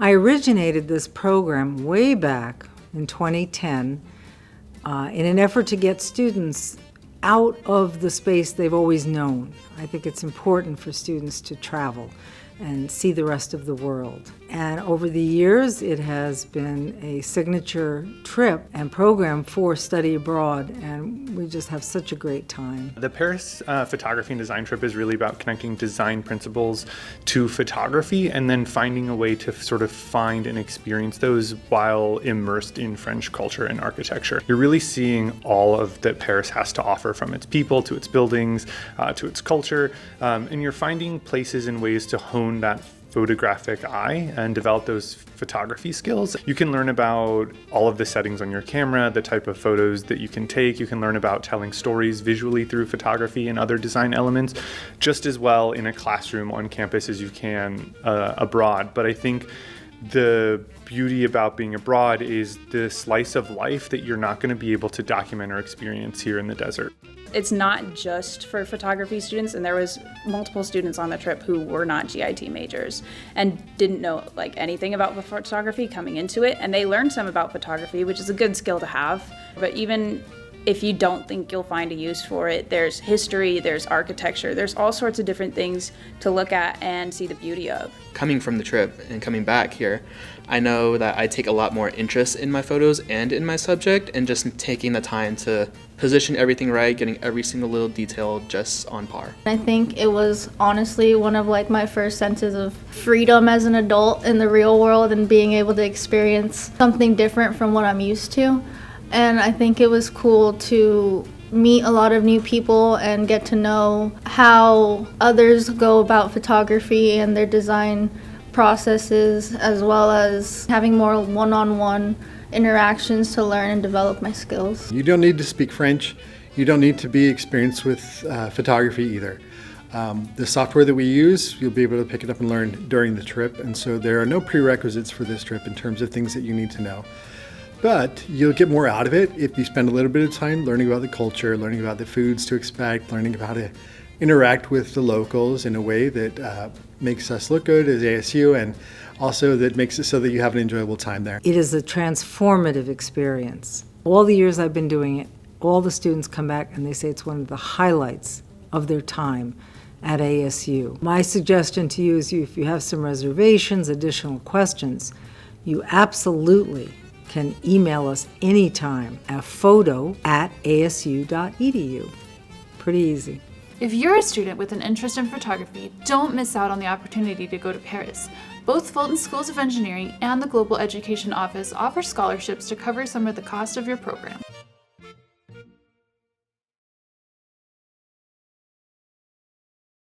I originated this program way back in 2010 in an effort to get students out of the space they've always known. I think it's important for students to travel and see the rest of the world. And over the years, it has been a signature trip and program for study abroad, and we just have such a great time. The Paris photography and design trip is really about connecting design principles to photography and then finding a way to sort of find and experience those while immersed in French culture and architecture. You're really seeing all of that Paris has to offer, from its people to its buildings to its culture, and you're finding places and ways to hone that photographic eye and develop those photography skills. You can learn about all of the settings on your camera, the type of photos that you can take. You can learn about telling stories visually through photography and other design elements just as well in a classroom on campus as you can abroad. But I think the beauty about being abroad is the slice of life that you're not going to be able to document or experience here in the desert. It's not just for photography students, and there was multiple students on the trip who were not GIT majors and didn't know anything about photography coming into it, and they learned some about photography, which is a good skill to have. But even if you don't think you'll find a use for it, there's history, there's architecture, there's all sorts of different things to look at and see the beauty of. Coming from the trip and coming back here, I know that I take a lot more interest in my photos and in my subject, and just taking the time to position everything right, getting every single little detail just on par. I think it was honestly one of my first senses of freedom as an adult in the real world and being able to experience something different from what I'm used to. And I think it was cool to meet a lot of new people and get to know how others go about photography and their design processes, as well as having more one-on-one interactions to learn and develop my skills. You don't need to speak French. You don't need to be experienced with photography either. The software that we use, you'll be able to pick it up and learn during the trip, and so there are no prerequisites for this trip in terms of things that you need to know. But you'll get more out of it if you spend a little bit of time learning about the culture, learning about the foods to expect, learning about how to interact with the locals in a way that makes us look good as ASU, and also that makes it so that you have an enjoyable time there. It is a transformative experience. All the years I've been doing it, all the students come back and they say it's one of the highlights of their time at ASU. My suggestion to you is if you have some reservations, additional questions, you absolutely can email us anytime at photo@asu.edu. Pretty easy. If you're a student with an interest in photography, don't miss out on the opportunity to go to Paris. Both Fulton Schools of Engineering and the Global Education Office offer scholarships to cover some of the cost of your program.